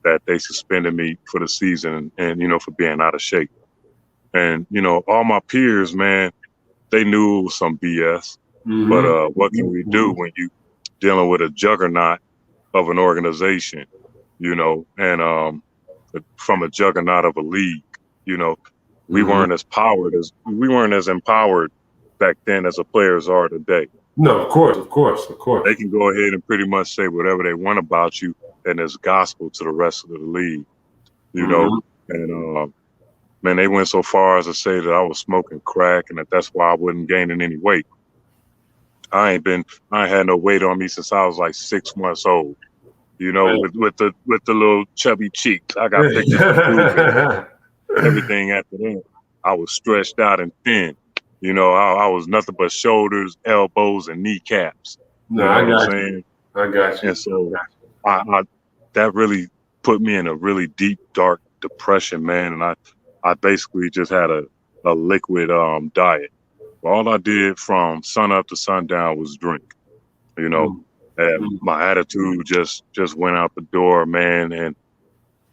that they suspended me for the season and, you know, for being out of shape. And, you know, all my peers, man, they knew it was some BS. But what can we do when you dealing with a juggernaut of an organization, you know, and from a juggernaut of a league, you know, we weren't as empowered back then as the players are today. No, of course. They can go ahead and pretty much say whatever they want about you, and it's gospel to the rest of the league, you know. And man, they went so far as to say that I was smoking crack and that's why I wasn't gaining any weight. I ain't had no weight on me since I was like 6 months old, you know, with the little chubby cheeks. I got pictures to prove it. Everything after that, I was stretched out and thin. You know, I was nothing but shoulders, elbows, and kneecaps. No, you know I what got I'm saying? I got you. And so I that really put me in a really deep, dark depression, man. And I basically just had a liquid diet. All I did from sun up to sundown was drink, you know. And my attitude just went out the door, man. And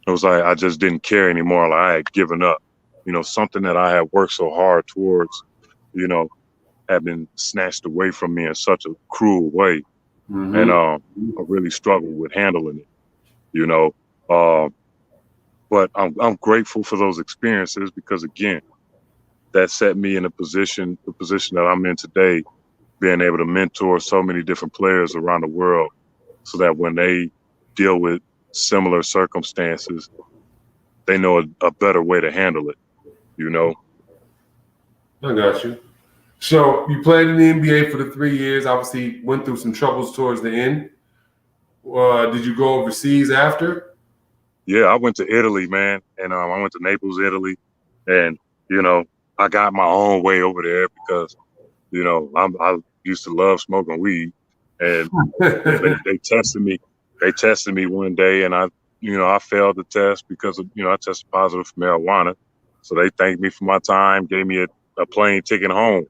it was like I just didn't care anymore. Like I had given up. You know, something that I had worked so hard towards, you know, had been snatched away from me in such a cruel way. And I really struggled with handling it, you know. But I'm grateful for those experiences because again, that set me in the position that I'm in today, being able to mentor so many different players around the world so that when they deal with similar circumstances, they know a better way to handle it, you know. I got you. So you played in the NBA for the 3 years. Obviously, went through some troubles towards the end. Did you go overseas after? Yeah, I went to Italy, man, and I went to Naples, Italy, and you know, I got my own way over there because, you know, I used to love smoking weed, and they tested me. They tested me one day, and I failed the test because of, I tested positive for marijuana. So they thanked me for my time, gave me a plane ticket home.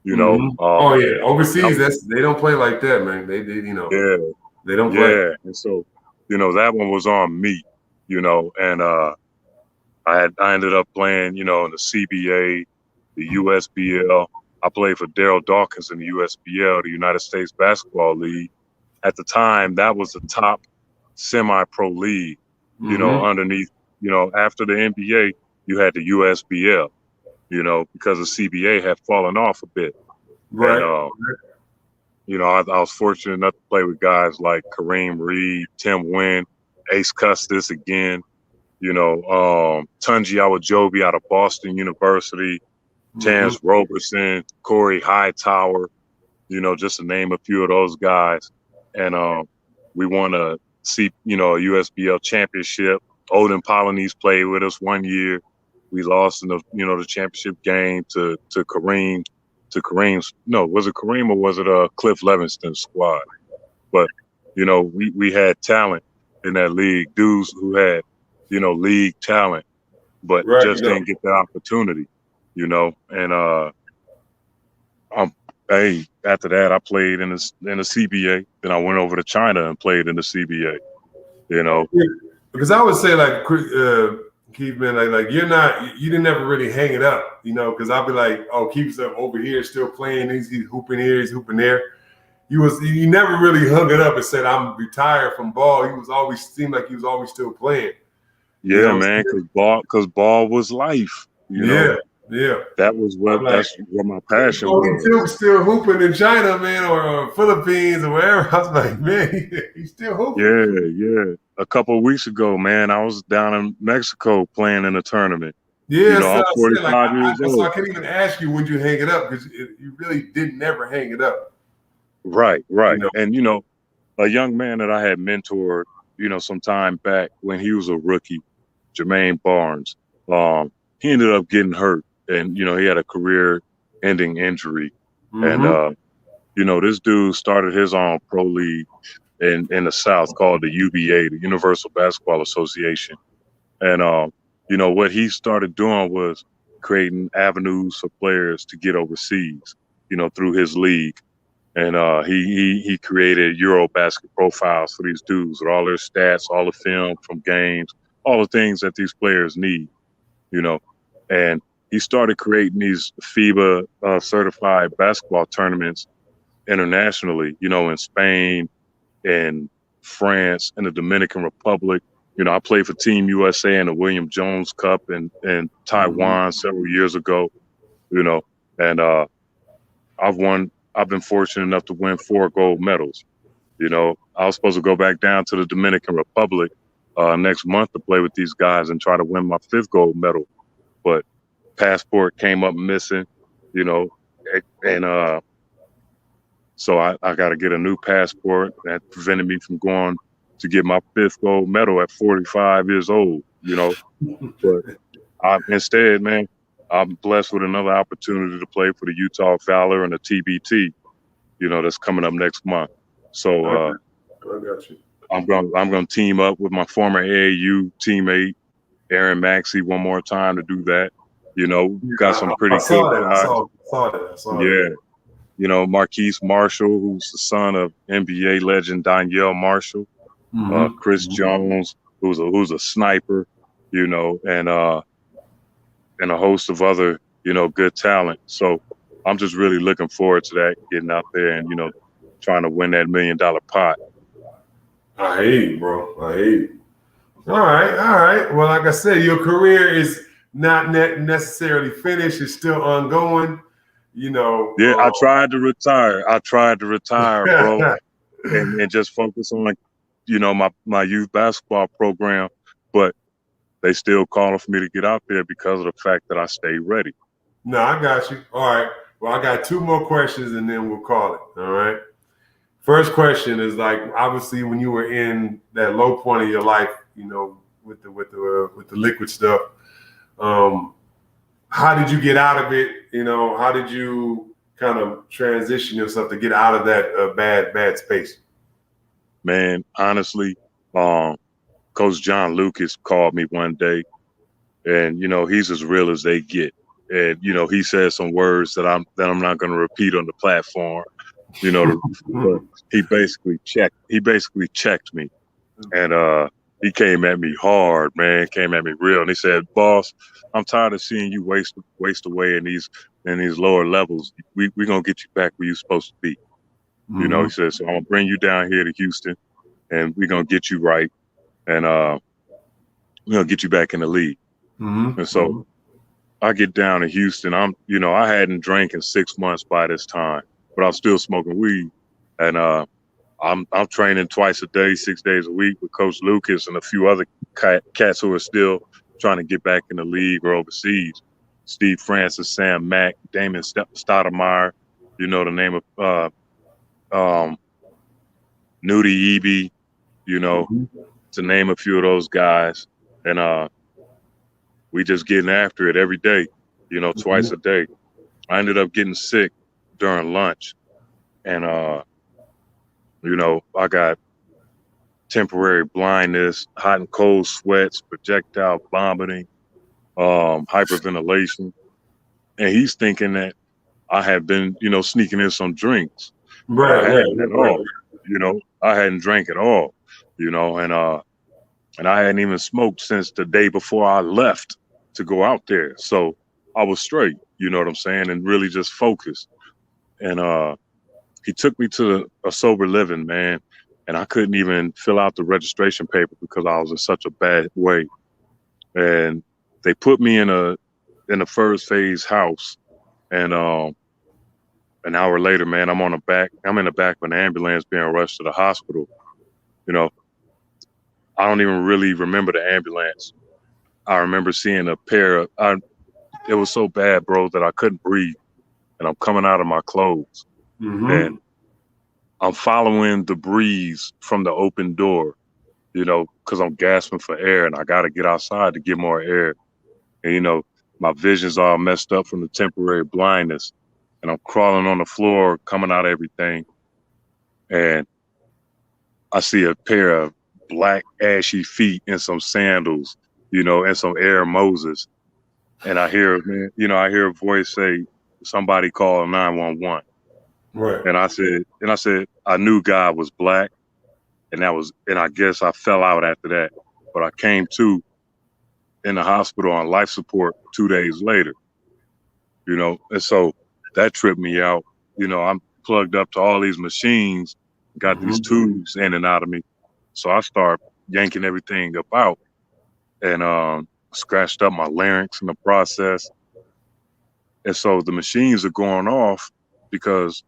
You know. Oh yeah, overseas they don't play like that, man. They Yeah. They don't play. Yeah, and so that one was on me. And I ended up playing, in the CBA, the USBL. I played for Daryl Dawkins in the USBL, the United States Basketball League. At the time, that was the top semi-pro league, underneath, after the NBA, you had the USBL, because the CBA had fallen off a bit. Right. And, I was fortunate enough to play with guys like Kareem Reed, Tim Wynn, Ace Custis again, Tunji Awajobi out of Boston University, Terrence Roberson, Corey Hightower, just to name a few of those guys. And we won a USBL championship. Odin Polynice played with us 1 year. We lost in the championship game to Kareem. Was it Kareem or was it Cliff Levingston's squad? But we had talent in that league, dudes who had league talent, but just didn't get the opportunity. And after that I played in the CBA. Then I went over to China and played in the CBA. Because I would say like Keith, man, like you didn't ever really hang it up, because I'll be like, oh, Keith's up over here still playing. He's hooping here, he's hooping there. You never really hung it up and said, I'm retired from ball. Seemed like he was always still playing. Yeah, man, because ball was life. Yeah. That's what my passion was. He's still hooping in China, man, or Philippines or wherever. I was like, man, he's still hooping. Yeah. A couple of weeks ago, man, I was down in Mexico playing in a tournament. Yeah, I'm 45 years old. So I can't even ask you when you hang it up because you really didn't never hang it up. Right. And, a young man that I had mentored, some time back when he was a rookie, Jermaine Barnes, he ended up getting hurt. And, he had a career-ending injury. Mm-hmm. And, this dude started his own pro league in the South called the UBA, the Universal Basketball Association. And, what he started doing was creating avenues for players to get overseas, through his league. And he created Eurobasket profiles for these dudes with all their stats, all the film from games, all the things that these players need, And he started creating these FIBA certified basketball tournaments internationally, in Spain and France and the Dominican Republic. I played for Team USA in the William Jones Cup in Taiwan several years ago, and I've been fortunate enough to win 4 gold medals. I was supposed to go back down to the Dominican Republic next month to play with these guys and try to win my 5th gold medal. But passport came up missing, and so I got to get a new passport. That prevented me from going to get my 5th gold medal at 45 years old, But instead, man, I'm blessed with another opportunity to play for the Utah Valor and the TBT, that's coming up next month. So I got you. I'm gonna team up with my former AAU teammate Aaron Maxey one more time to do that. Got some pretty good guys. I saw that. Yeah. Marquise Marshall, who's the son of NBA legend Danielle Marshall, Chris Jones, who's a sniper, and a host of other, good talent. So I'm just really looking forward to that, getting out there and, trying to win that $1 million pot. I hate you, bro. I hate you. All right. Well, like I said, your career is not necessarily finished. It's still ongoing. Yeah, I tried to retire. Bro, and just focus on, my youth basketball program. But they still calling for me to get out there because of the fact that I stay ready. No, I got you. All right. Well, I got 2 more questions and then we'll call it. All right. First question is obviously when you were in that low point of your life, with the liquid stuff, how did you get out of it? How did you kind of transition yourself to get out of that bad space? Man, honestly, Coach John Lucas called me one day, and he's as real as they get. And he said some words that I'm not going to repeat on the platform. But he basically checked me, and he came at me hard, man. Came at me real, and he said, "Boss, I'm tired of seeing you waste away in these lower levels. We're gonna get you back where you're supposed to be." He said, "So I'm gonna bring you down here to Houston, and we're gonna get you right, and we're gonna get you back in the league." And so I get down to Houston. I hadn't drank in 6 months by this time, but I was still smoking weed, and I'm training twice a day, 6 days a week with Coach Lucas and a few other cats who are still trying to get back in the league or overseas. Steve Francis, Sam Mack, Damon Stoudemire, the name of Nudie Eby, to name a few of those guys. And we just getting after it every day, twice a day. I ended up getting sick during lunch, and I got temporary blindness, hot and cold sweats, projectile vomiting, hyperventilation. And he's thinking that I had been, sneaking in some drinks. Right. I hadn't drank at all, and and I hadn't even smoked since the day before I left to go out there. So I was straight, you know what I'm saying, and really just focused. And he took me to a sober living, man, and I couldn't even fill out the registration paper because I was in such a bad way. And they put me in a first phase house, and an hour later, man, I'm in the back of an ambulance being rushed to the hospital. You know, I don't even really remember the ambulance. I remember seeing a pair of, it was so bad, bro, that I couldn't breathe, and I'm coming out of my clothes, and I'm following the breeze from the open door, you know, because I'm gasping for air, and I got to get outside to get more air. And, you know, my vision's all messed up from the temporary blindness, and I'm crawling on the floor, coming out of everything, and I see a pair of black ashy feet and some sandals, you know, and some Air Moses. And I hear a voice say, somebody call 911. Right. And I said, I knew God was black, and I guess I fell out after that. But I came to in the hospital on life support 2 days later, you know, and so that tripped me out. You know, I'm plugged up to all these machines, got these tubes in and out of me. So I start yanking everything up out, and scratched up my larynx in the process. And so the machines are going off because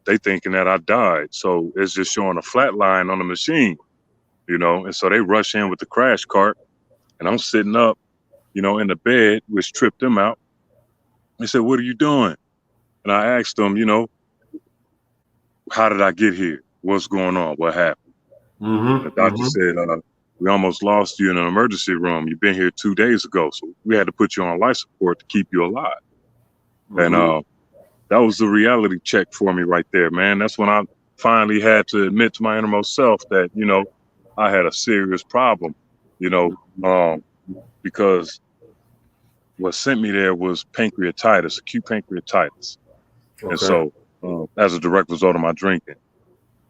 they thinking that I died. So it's just showing a flat line on the machine, you know, and so they rush in with the crash cart, and I'm sitting up, you know, in the bed, which tripped them out. They said, "What are you doing?" And I asked them, you know, "How did I get here? What's going on? What happened?" The doctor said, "We almost lost you in an emergency room. You've been here 2 days ago, so we had to put you on life support to keep you alive." And that was the reality check for me right there, man. That's when I finally had to admit to my innermost self that, you know, I had a serious problem, you know, because what sent me there was pancreatitis, acute pancreatitis. Okay. And so as a direct result of my drinking.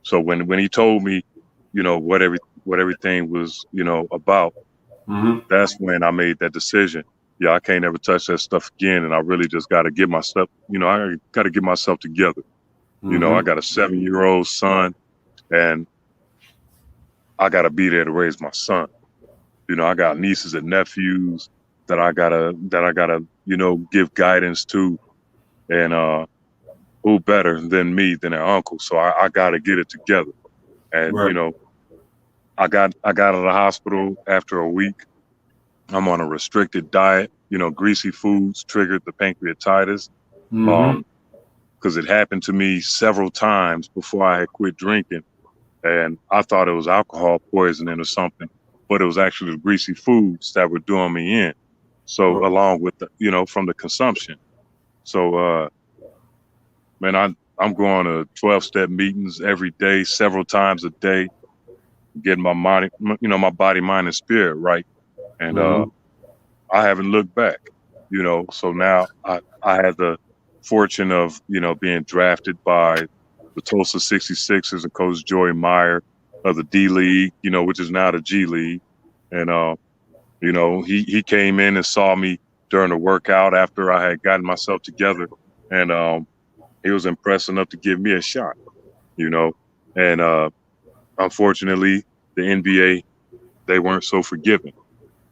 So when he told me, you know, what everything was, you know, about, that's when I made that decision. Yeah, I can't ever touch that stuff again, and I really just got to get myself, you know, I got to get myself together. You know, I got a 7-year-old son, and I got to be there to raise my son. You know, I got nieces and nephews that I gotta, you know, give guidance to, and who better than me than their uncle? So I got to get it together. And you know, I got out of the hospital after a week. I'm on a restricted diet. You know, greasy foods triggered the pancreatitis. Because it happened to me several times before I had quit drinking, and I thought it was alcohol poisoning or something, but it was actually the greasy foods that were doing me in. So along with the, you know, from the consumption. So man, I'm going to 12-step meetings every day, several times a day, getting my mind, you know, my body, mind, and spirit right. And I haven't looked back, you know. So now I had the fortune of, you know, being drafted by the Tulsa 66ers and Coach Joey Meyer of the D League, you know, which is now the G League. And you know, he came in and saw me during the workout after I had gotten myself together, and he was impressed enough to give me a shot, you know. And unfortunately, the NBA, they weren't so forgiving.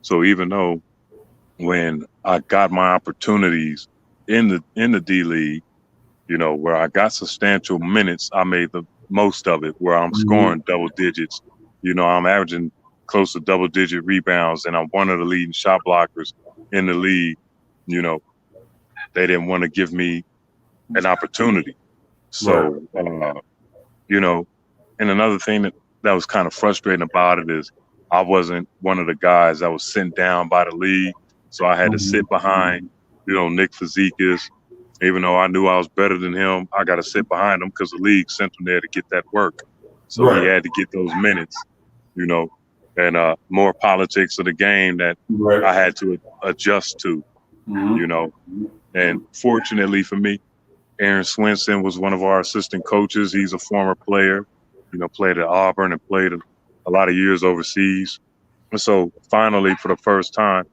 So even though when I got my opportunities in the D League, you know, where I got substantial minutes, I made the most of it, where I'm scoring double digits. You know, I'm averaging close to double digit rebounds, and I'm one of the leading shot blockers in the league. You know, they didn't want to give me an opportunity. So, you know, and another thing that was kind of frustrating about it is I wasn't one of the guys that was sent down by the league. So I had to sit behind, you know, Nick Fazekas. Even though I knew I was better than him, I got to sit behind him because the league sent him there to get that work. So he had to get those minutes, you know, and more politics of the game that I had to adjust to, you know. And fortunately for me, Aaron Swinson was one of our assistant coaches. He's a former player, you know, played at Auburn and played a lot of years overseas. And so finally, for the first time,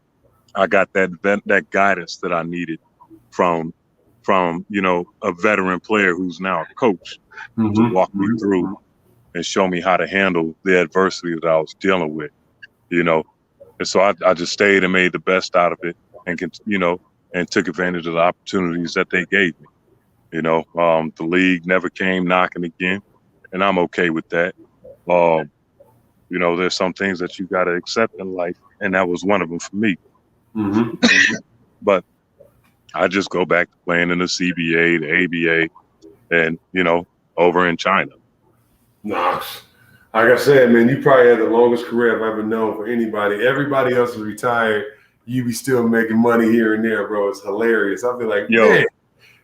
I got that guidance that I needed from a veteran player who's now a coach to walk me through and show me how to handle the adversity that I was dealing with. You know, and so I just stayed and made the best out of it, and and took advantage of the opportunities that they gave me. The league never came knocking again, and I'm okay with that. Um, there's some things that you got to accept in life, and that was one of them for me. But I just go back to playing in the CBA, the ABA, and over in China. Nah, like I said, man, you probably had the longest career I've ever known for anybody. Everybody else is retired. You be still making money here and there, bro. It's hilarious. I feel like, man,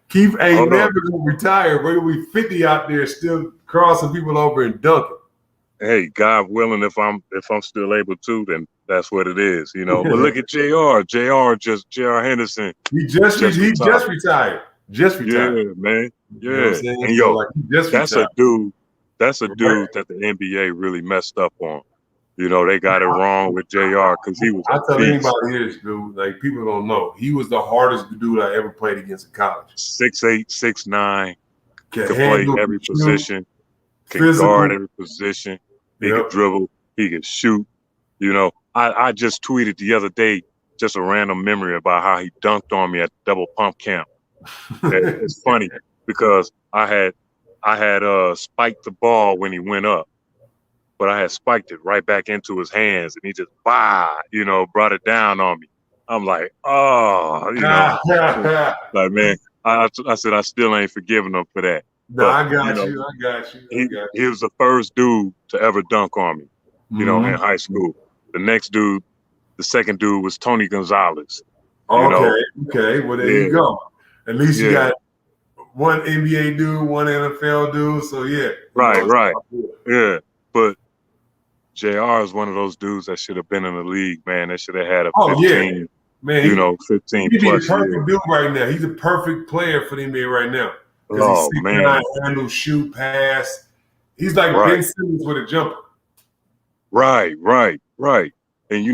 Keith ain't never gonna retire, bro. We 50 out there still crossing people over and dunking. Hey, God willing, if I'm still able to, then that's what it is, But look at J.R. Henderson. He just retired. Yeah, man. Yeah. You know what I'm saying? And so, that's a dude that the NBA really messed up on. They got it wrong with JR because he was. I tell anybody this, dude. Like, people don't know, he was the hardest dude I ever played against in college. 6'8", 6'9", could play every position, can guard every position. He could dribble. He could shoot. I just tweeted the other day just a random memory about how he dunked on me at double pump camp. It's funny because I had spiked the ball when he went up, but I had spiked it right back into his hands, and he just brought it down on me. I'm like, like, man, I said I still ain't forgiving him for that. No, I got you. He was the first dude to ever dunk on me, in high school. The second dude was Tony Gonzalez. Okay. Well, there you go. At least you got one NBA dude, one NFL dude. So yeah. Right. Yeah, but JR is one of those dudes that should have been in the league, man. That should have had a 15, man, 15 he'd plus be a perfect dude right now. He's a perfect player for the NBA right now. Oh, he's man. Handle, shoot, pass. He's like Ben Simmons with a jumper. Right. And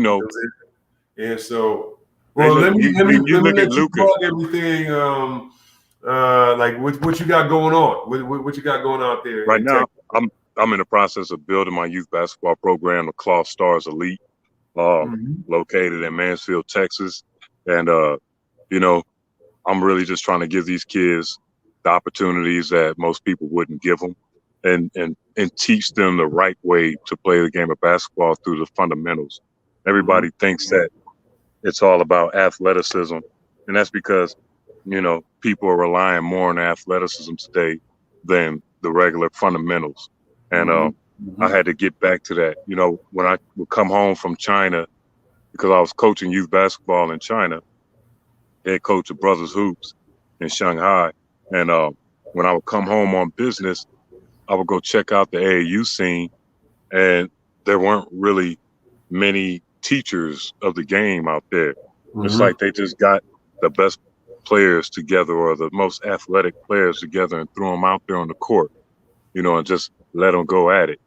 and so, well, let me let you plug everything. Like what you got going on? What you got going out there? Right now, I'm in the process of building my youth basketball program, the Cloth Stars Elite, located in Mansfield, Texas, and I'm really just trying to give these kids the opportunities that most people wouldn't give them, and teach them the right way to play the game of basketball through the fundamentals. Everybody thinks that it's all about athleticism, and that's because people are relying more on athleticism today than the regular fundamentals. And I had to get back to that. When I would come home from China, because I was coaching youth basketball in China, head coach of Brothers Hoops in Shanghai. And when I would come home on business, I would go check out the AAU scene, and there weren't really many teachers of the game out there. It's like they just got the best players together, or the most athletic players together, and threw them out there on the court, and just let them go at it.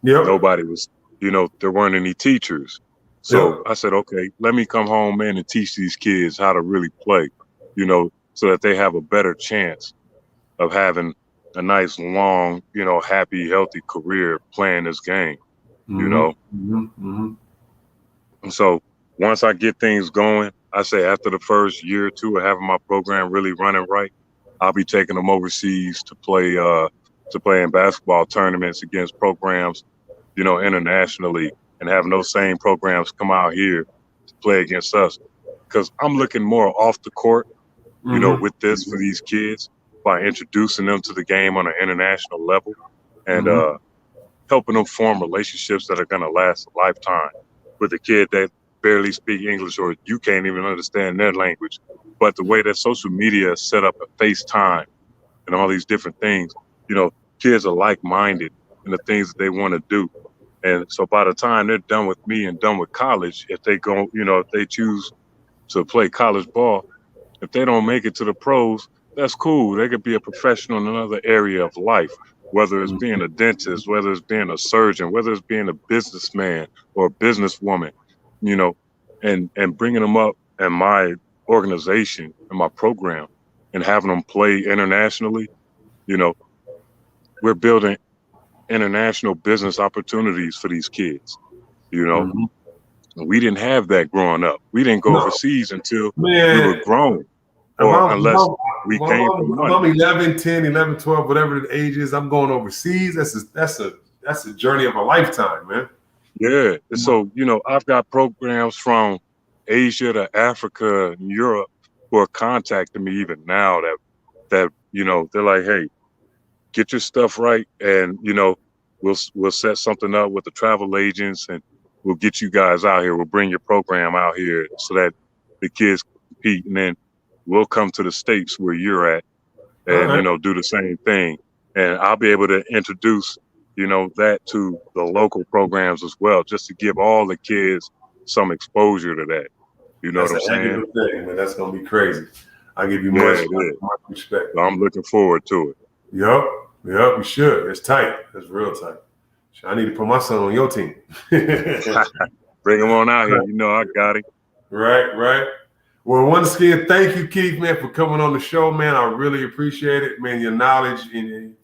Nobody was, there weren't any teachers. So I said, okay, let me come home, man, and teach these kids how to really play, so that they have a better chance of having a nice, long, happy, healthy career playing this game, And so once I get things going, I say after the first year or two of having my program really running right, I'll be taking them overseas to play in basketball tournaments against programs, internationally, and having those same programs come out here to play against us. Because I'm looking more off the court, with this for these kids, by introducing them to the game on an international level, and helping them form relationships that are going to last a lifetime with a kid that barely speak English, or you can't even understand their language. But the way that social media is set up, at FaceTime and all these different things, kids are like-minded in the things that they want to do. And so by the time they're done with me and done with college, if they go, if they choose to play college ball, if they don't make it to the pros, that's cool. They could be a professional in another area of life. whether it's being a dentist, whether it's being a surgeon, whether it's being a businessman or a businesswoman, you know, and bringing them up in my organization and my program and having them play internationally. You know, we're building international business opportunities for these kids. You know, we didn't have that growing up. We didn't go overseas until we were grown, or unless we came from money. I'm 11, 10, 11, 12, whatever the age is, I'm going overseas. That's a journey of a lifetime, man. Yeah. So, you know, I've got programs from Asia to Africa and Europe who are contacting me even now that, you know, they're like, hey, get your stuff right. And, you know, we'll set something up with the travel agents and we'll get you guys out here. We'll bring your program out here so that the kids compete. And then we'll come to the States where you're at and, you know, do the same thing. And I'll be able to introduce, you know, that to the local programs as well, just to give all the kids some exposure to that. You know what I'm saying? Thing, man. That's going to be crazy. I give you much respect. So I'm looking forward to it. Yep, you should. It's tight. It's real tight. I need to put my son on your team. Bring him on out here. You know I got him. Right. Well, once again, thank you, Keith, man, for coming on the show, man. I really appreciate it, man. Your knowledge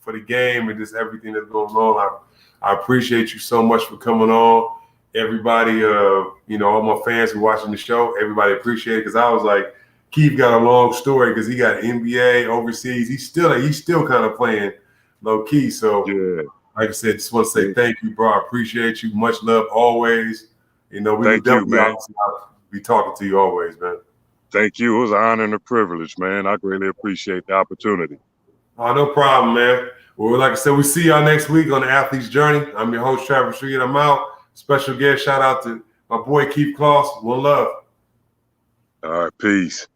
for the game and just everything that's going on. I appreciate you so much for coming on. Everybody, you know, all my fans who are watching the show, everybody appreciate it because I was like, Keith got a long story because he got NBA overseas. He's still kind of playing low key. So, yeah. Like I said, just want to say thank you, bro. I appreciate you. Much love always. You know, we definitely be talking to you always, man. Thank you. It was an honor and a privilege, man. I greatly appreciate the opportunity. Oh, no problem, man. Well, like I said, we'll see y'all next week on The Athlete's Journey. I'm your host, Travis Street. I'm out. Special guest shout out to my boy Keith Kloss. One love. All right, peace.